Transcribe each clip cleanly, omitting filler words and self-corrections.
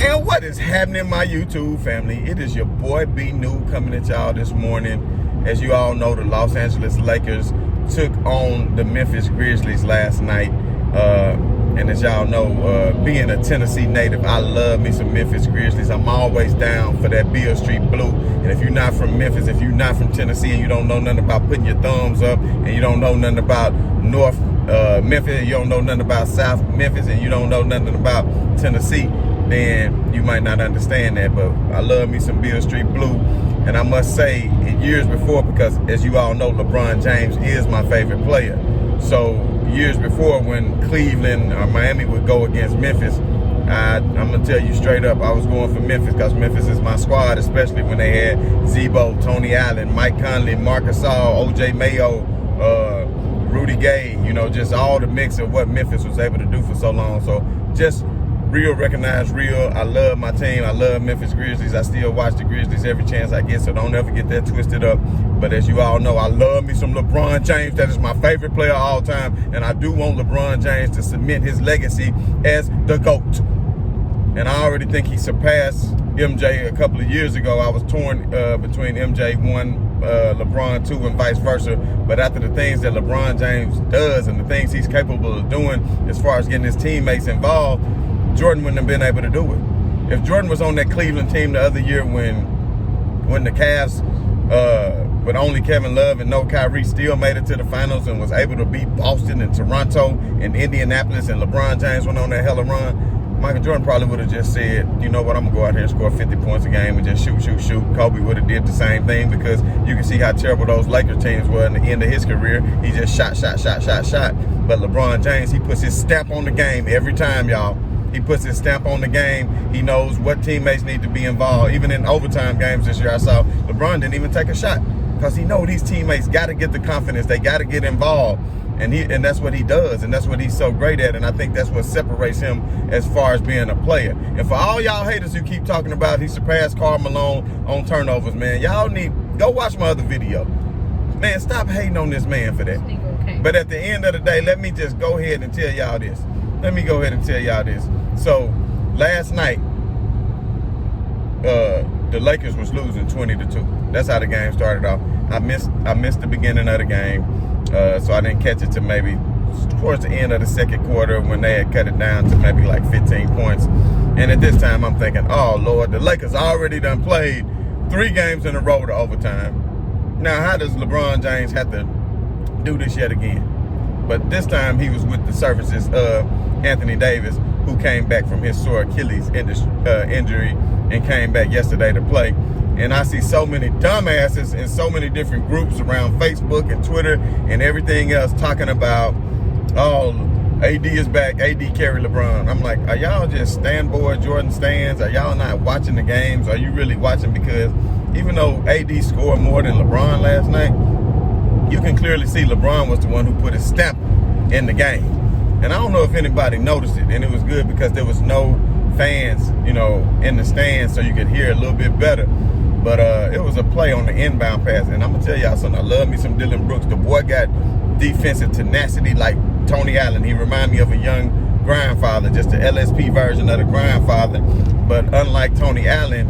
And what is happening, my YouTube family? It is your boy B New coming at y'all this morning. As you all know, the Los Angeles Lakers took on the Memphis Grizzlies last night. And as y'all know, being a Tennessee native, I love me some Memphis Grizzlies. I'm always down for that Beale Street Blue. And if you're not from Memphis, if you're not from Tennessee, and you don't know nothing about putting your thumbs up, and you don't know nothing about North Memphis, you don't know nothing about South Memphis, and you don't know nothing about Tennessee, then you might not understand that. But I love me some Beale Street Blue. And I must say, in years before, because as you all know, LeBron James is my favorite player. So years before, when Cleveland or Miami would go against Memphis, I'm going to tell you straight up, I was going for Memphis because Memphis is my squad, especially when they had Zebo, Tony Allen, Mike Conley, Marc Gasol, O.J. Mayo, Rudy Gay, you know, just all the mix of what Memphis was able to do for so long. So just real, recognize real. I love my team. I love Memphis Grizzlies. I still watch the Grizzlies every chance I get, so don't ever get that twisted up. But as you all know, I love me some LeBron James. That is my favorite player of all time. And I do want LeBron James to cement his legacy as the GOAT. And I already think he surpassed MJ a couple of years ago. I was torn between MJ 1, LeBron 2, and vice versa. But after the things that LeBron James does and the things he's capable of doing as far as getting his teammates involved, Jordan wouldn't have been able to do it. If Jordan was on that Cleveland team the other year when the Cavs, with only Kevin Love and no Kyrie, still made it to the finals and was able to beat Boston and Toronto and Indianapolis, and LeBron James went on that hella run, Michael Jordan probably would have just said, you know what, I'm going to go out here and score 50 points a game and just shoot. Kobe would have did the same thing, because you can see how terrible those Lakers teams were in the end of his career. He just shot. But LeBron James, he puts his stamp on the game every time, y'all. He puts his stamp on the game. He knows what teammates need to be involved. Even in overtime games this year, I saw LeBron didn't even take a shot because he knows these teammates got to get the confidence. They got to get involved. And that's what he does, and that's what he's so great at. And I think that's what separates him as far as being a player. And for all y'all haters who keep talking about he surpassed Karl Malone on turnovers, man, y'all need go watch my other video. Man, stop hating on this man for that. Okay. But at the end of the day, let me just go ahead and tell y'all this. So last night, the Lakers was losing 20-2. That's how the game started off. I missed the beginning of the game, so I didn't catch it till maybe towards the end of the second quarter when they had cut it down to maybe like 15 points. And at this time, I'm thinking, oh Lord, the Lakers already done played 3 games in a row to overtime. Now, how does LeBron James have to do this yet again? But this time he was with the services of Anthony Davis, who came back from his sore Achilles injury and came back yesterday to play. And I see so many dumbasses in so many different groups around Facebook and Twitter and everything else talking about, oh, AD is back, AD carry LeBron. I'm like, are y'all just stand-board Jordan stands? Are y'all not watching the games? Are you really watching? Because even though AD scored more than LeBron last night, you can clearly see LeBron was the one who put his stamp in the game. And I don't know if anybody noticed it, and it was good because there was no fans, you know, in the stands, so you could hear a little bit better. But it was a play on the inbound pass, and I'm gonna tell y'all something. I love me some Dylan Brooks. The boy got defensive tenacity like Tony Allen. He reminded me of a young grandfather, just the LSP version of the grandfather. But unlike Tony Allen,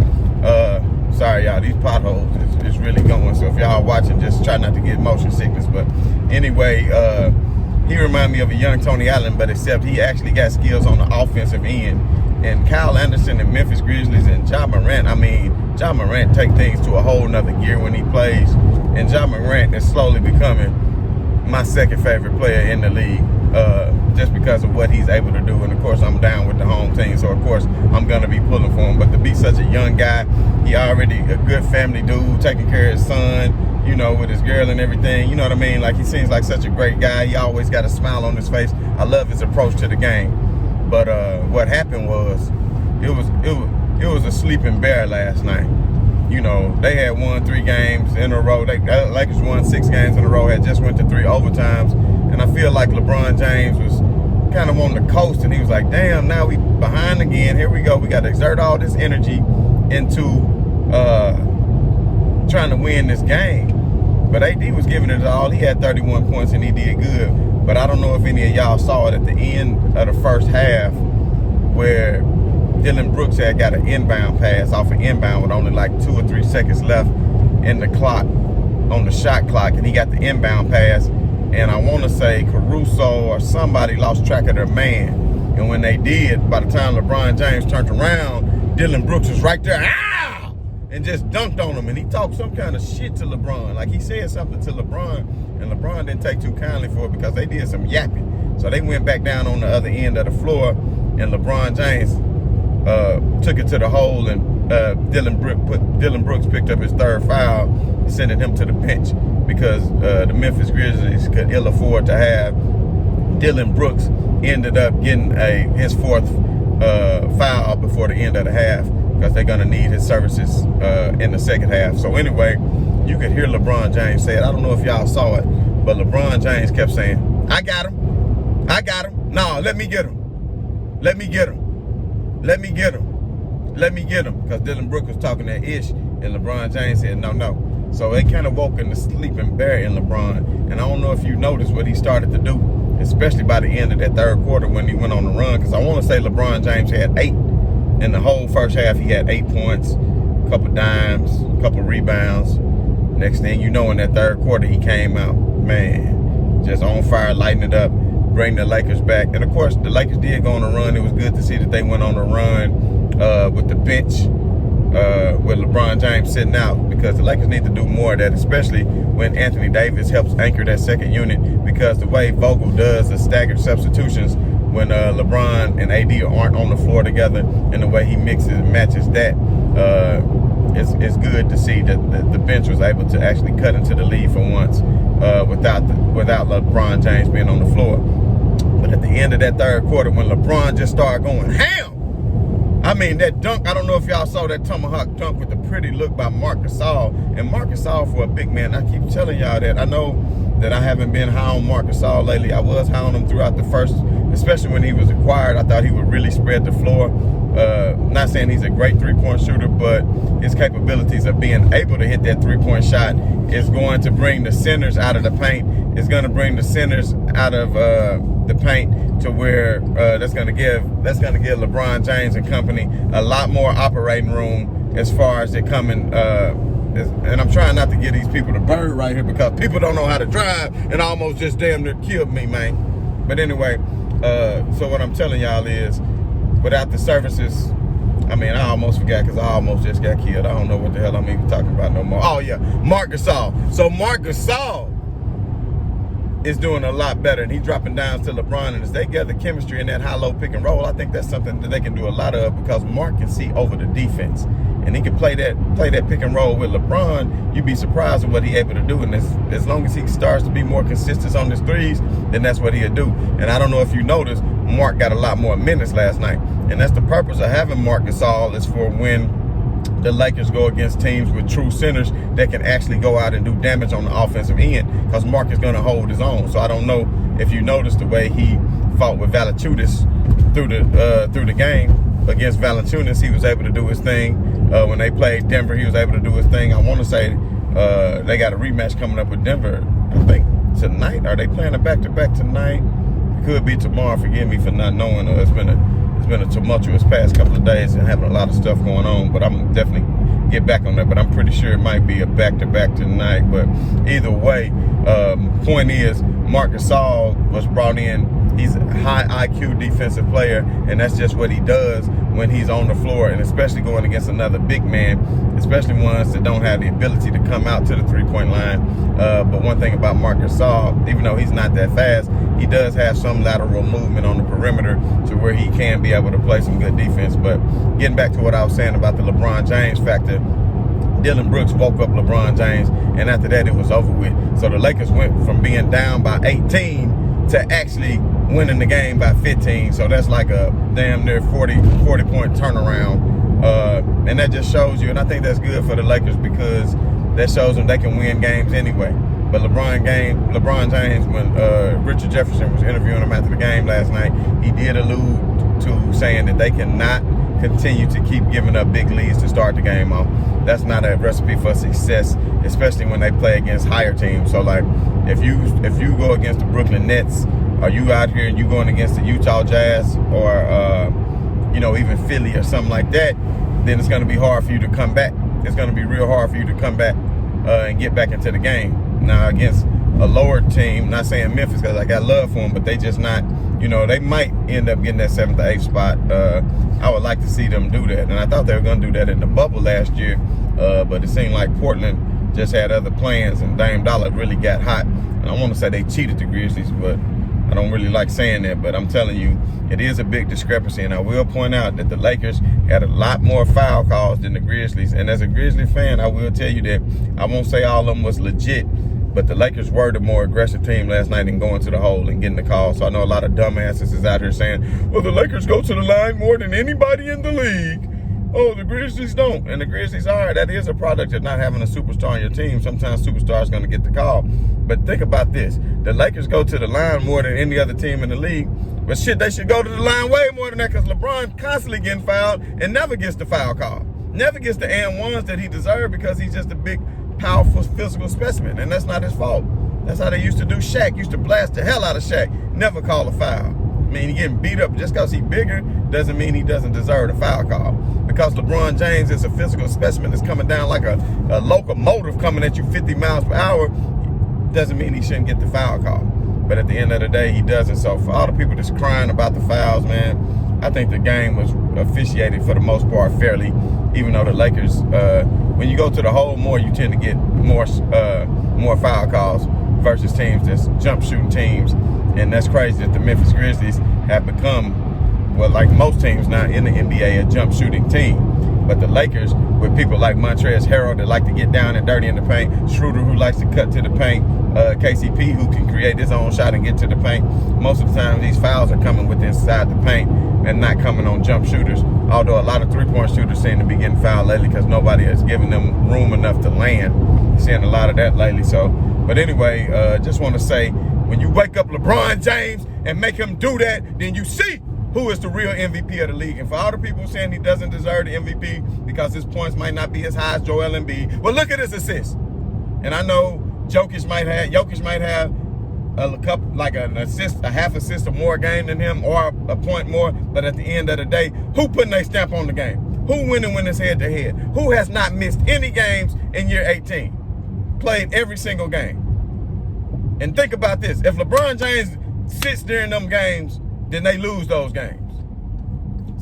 sorry y'all, these potholes is really going. So if y'all watching, just try not to get motion sickness. But anyway, he reminded me of a young Tony Allen, but except he actually got skills on the offensive end. And Kyle Anderson and Memphis Grizzlies and Ja Morant, Ja Morant take things to a whole nother gear when he plays. And Ja Morant is slowly becoming my second favorite player in the league, just because of what he's able to do. And of course, I'm down with the home team, so of course, I'm gonna be pulling for him. But to be such a young guy, he already a good family dude, taking care of his son, you know, with his girl and everything. You know what I mean? Like, he seems like such a great guy. He always got a smile on his face. I love his approach to the game. But what happened was, it was a sleeping bear last night. You know, they had won 3 games in a row. Lakers won 6 games in a row, had just went to 3 overtimes. And I feel like LeBron James was kind of on the coast, and he was like, damn, now we behind again. Here we go. We got to exert all this energy into trying to win this game. But AD was giving it all. He had 31 points, and he did good. But I don't know if any of y'all saw it at the end of the first half where Dylan Brooks had got an inbound pass off an inbound with only like 2 or 3 seconds left in the clock, on the shot clock, and he got the inbound pass. And I want to say Caruso or somebody lost track of their man. And when they did, by the time LeBron James turned around, Dylan Brooks was right there, and just dunked on him. And he talked some kind of shit to LeBron. Like he said something to LeBron, and LeBron didn't take too kindly for it because they did some yapping. So they went back down on the other end of the floor, and LeBron James took it to the hole, and Dylan Brooks picked up his 3rd foul, sending him to the bench because the Memphis Grizzlies could ill afford to have Dylan Brooks ended up getting his 4th foul before the end of the half because they're going to need his services in the second half. So anyway, you could hear LeBron James say it. I don't know if y'all saw it, but LeBron James kept saying, I got him. I got him. No, let me get him. Let me get him. Let me get him. Let me get him. Because Dylan Brooks was talking that ish, and LeBron James said, no, no. So they kind of woke in the sleeping bear in LeBron. And I don't know if you noticed what he started to do, especially by the end of that 3rd quarter when he went on the run. Because I want to say LeBron James had 8. In the whole first half, he had 8 points, a couple dimes, a couple rebounds. Next thing you know, in that 3rd quarter, he came out, man, just on fire, lighting it up, bring the Lakers back. And, of course, the Lakers did go on a run. It was good to see that they went on a run with the bench, with LeBron James sitting out, because the Lakers need to do more of that, especially when Anthony Davis helps anchor that second unit, because the way Vogel does the staggered substitutions when LeBron and AD aren't on the floor together, and the way he mixes and matches that, it's good to see that the bench was able to actually cut into the lead for once without LeBron James being on the floor. But at the end of that 3rd quarter, when LeBron just started going ham, I mean, that dunk, I don't know if y'all saw that tomahawk dunk with the pretty look by Marc Gasol. And Marc Gasol, for a big man, I keep telling y'all that. I know that I haven't been high on Marc Gasol lately. I was high on him throughout the first, especially when he was acquired. I thought he would really spread the floor. Not saying he's a great 3-point shooter, but his capabilities of being able to hit that 3-point shot is going to bring the centers out of the paint. It's going to bring the centers out of the paint to where that's going to give LeBron James and company a lot more operating room as far as it coming. And I'm trying not to give these people the bird right here because people don't know how to drive and almost just damn near killed me, man. But anyway, so what I'm telling y'all is, without the services, I mean, I almost forgot because I almost just got killed. I don't know what the hell I'm even talking about no more. Oh, yeah, Marc Gasol. So Marc Gasol is doing a lot better, and he's dropping down to LeBron, and as they gather chemistry in that high-low pick and roll, I think that's something that they can do a lot of because Marc can see over the defense, and he can play that pick and roll with LeBron. You'd be surprised at what he's able to do, and as long as he starts to be more consistent on his threes, then that's what he'll do. And I don't know if you noticed, Marc got a lot more minutes last night, and that's the purpose of having Marc Gasol, is for when the Lakers go against teams with true centers that can actually go out and do damage on the offensive end, because Marc is going to hold his own. So I don't know if you noticed the way he fought with Valanciunas through the game. Against Valanciunas, he was able to do his thing. When they played Denver, he was able to do his thing. I want to say they got a rematch coming up with Denver, I think tonight. Are they playing a back-to-back tonight? It could be tomorrow. Forgive me for not knowing. It's been a tumultuous past couple of days and having a lot of stuff going on, but I'm definitely get back on that. But I'm pretty sure it might be a back-to-back tonight. But either way, point is, Marc Gasol was brought in. He's a high IQ defensive player, and that's just what he does when he's on the floor, and especially going against another big man, especially ones that don't have the ability to come out to the three-point line. But one thing about Marc Gasol, even though he's not that fast, he does have some lateral movement on the perimeter to where he can be able to play some good defense. But getting back to what I was saying about the LeBron James factor, Dylan Brooks woke up LeBron James, and after that it was over with. So the Lakers went from being down by 18 to actually winning the game by 15. So that's like a damn near 40-point turnaround. And that just shows you, and I think that's good for the Lakers because that shows them they can win games anyway. But LeBron James, when Richard Jefferson was interviewing him after the game last night, he did allude to saying that they cannot continue to keep giving up big leads to start the game off. That's not a recipe for success, especially when they play against higher teams. So like if you go against the Brooklyn Nets, or you out here and you going against the Utah Jazz or even Philly or something like that, then it's going to be hard for you to come back. It's going to be real hard for you to come back and get back into the game. Now, against a lower team, not saying Memphis because I got love for them, but they just not, they might end up getting that 7th or 8th spot. I would like to see them do that. And I thought they were going to do that in the bubble last year, but it seemed like Portland just had other plans, and Dame Dollar really got hot. And I want to say they cheated the Grizzlies, but I don't really like saying that. But I'm telling you, it is a big discrepancy. And I will point out that the Lakers had a lot more foul calls than the Grizzlies. And as a Grizzly fan, I will tell you that I won't say all of them was legit, but the Lakers were the more aggressive team last night in going to the hole and getting the call. So I know a lot of dumbasses is out here saying, well, the Lakers go to the line more than anybody in the league. Oh, the Grizzlies don't. And the Grizzlies are. That is a product of not having a superstar on your team. Sometimes superstars going to get the call. But think about this. The Lakers go to the line more than any other team in the league. But shit, they should go to the line way more than that because LeBron constantly getting fouled and never gets the foul call. Never gets the and ones that he deserved because he's just a big, powerful physical specimen. And that's not his fault. That's how they used to do Shaq. Used to blast the hell out of Shaq. Never call a foul. I mean, he getting beat up just because he's bigger doesn't mean he doesn't deserve a foul call. Because LeBron James is a physical specimen that's coming down like a locomotive coming at you 50 miles per hour, doesn't mean he shouldn't get the foul call. But at the end of the day, he doesn't. So for all the people that's crying about the fouls, man, I think the game was officiated for the most part fairly, even though the Lakers, when you go to the hole more, you tend to get more foul calls versus teams that's jump shooting teams. And that's crazy that the Memphis Grizzlies have become, well, like most teams now in the NBA, a jump shooting team. But the Lakers, with people like Montrezl Harrell that like to get down and dirty in the paint, Schroeder who likes to cut to the paint, KCP who can create his own shot and get to the paint, most of the time these fouls are coming with inside the paint and not coming on jump shooters. Although a lot of three-point shooters seem to be getting fouled lately because nobody has given them room enough to land. Seeing a lot of that lately. So, but anyway, just want to say, when you wake up LeBron James and make him do that, then you see who is the real MVP of the league. And for all the people saying he doesn't deserve the MVP because his points might not be as high as Joel Embiid, well, look at his assists. And I know Jokic might have a couple, like an assist, a half assist or more game than him, or a point more. But at the end of the day, who putting their stamp on the game? Who winning when it's head-to-head? Who has not missed any games in year 18? Played every single game. And think about this. If LeBron James sits during them games, then they lose those games.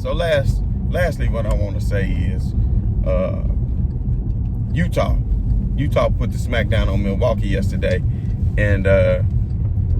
So lastly, what I want to say is Utah. Utah put the smackdown on Milwaukee yesterday. And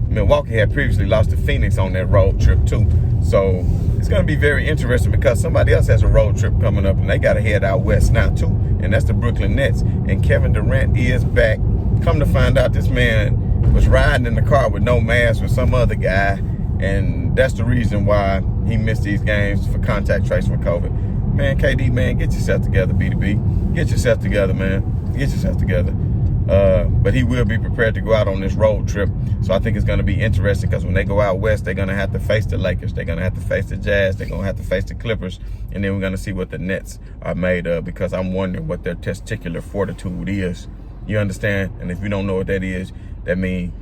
Milwaukee had previously lost to Phoenix on that road trip too. So it's going to be very interesting because somebody else has a road trip coming up and they got to head out west now too. And that's the Brooklyn Nets. And Kevin Durant is back. Come to find out, this man was riding in the car with no mask with some other guy. And that's the reason why he missed these games for contact tracing for COVID. Man, KD, man, get yourself together, B2B. Get yourself together, man. Get yourself together. But he will be prepared to go out on this road trip. So I think it's going to be interesting because when they go out west, they're going to have to face the Lakers. They're going to have to face the Jazz. They're going to have to face the Clippers. And then we're going to see what the Nets are made of because I'm wondering what their testicular fortitude is. You understand? And if you don't know what that is, that means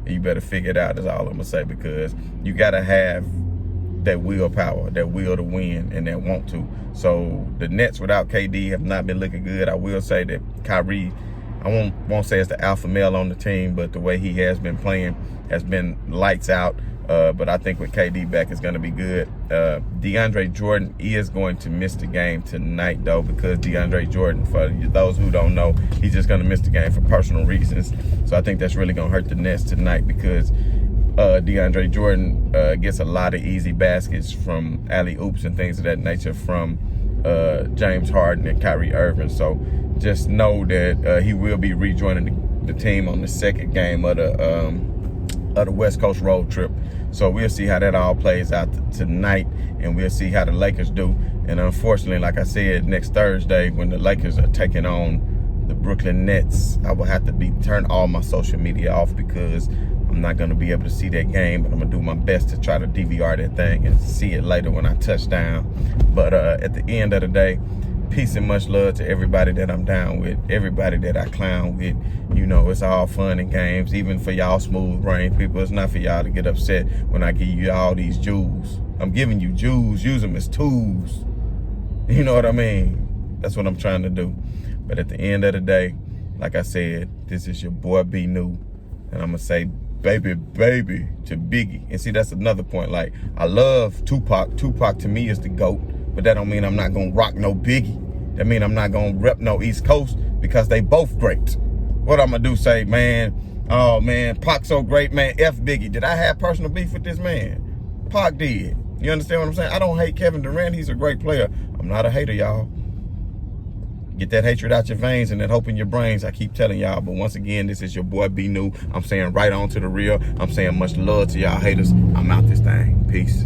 you better figure it out, is all I'm going to say, because you got to have that willpower, that will to win, and that want to. So the Nets without KD have not been looking good. I will say that Kyrie, I won't say it's the alpha male on the team, but the way he has been playing has been lights out. But I think with KD back, it's going to be good. DeAndre Jordan is going to miss the game tonight, though, because DeAndre Jordan, for those who don't know, he's just going to miss the game for personal reasons. So I think that's really going to hurt the Nets tonight because DeAndre Jordan gets a lot of easy baskets from alley-oops and things of that nature from James Harden and Kyrie Irving. So just know that he will be rejoining the team on the second game of the West Coast road trip. So we'll see how that all plays out tonight, and we'll see how the Lakers do. And unfortunately, like I said, next Thursday when the Lakers are taking on the Brooklyn Nets, I will have to turn all my social media off because I'm not going to be able to see that game, but I'm going to do my best to try to DVR that thing and see it later when I touch down. But at the end of the day, peace and much love to everybody that I'm down with, everybody that I clown with. You know, it's all fun and games, even for y'all smooth brain people. It's not for y'all to get upset when I give you all these jewels. I'm giving you jewels. Use them as tools. You know what I mean? That's what I'm trying to do. But at the end of the day, like I said, this is your boy B New. And I'm going to say, baby, baby to Biggie. And see, that's another point. Like, I love Tupac. Tupac to me is the GOAT. But that don't mean I'm not going to rock no Biggie. That mean I'm not going to rep no East Coast because they both great. What I'm going to do, say, man, oh, man, Pac so great, man, F Biggie. Did I have personal beef with this man? Pac did. You understand what I'm saying? I don't hate Kevin Durant. He's a great player. I'm not a hater, y'all. Get that hatred out your veins and that hope in your brains. I keep telling y'all. But once again, this is your boy B New. I'm saying right on to the real. I'm saying much love to y'all haters. I'm out this thing. Peace.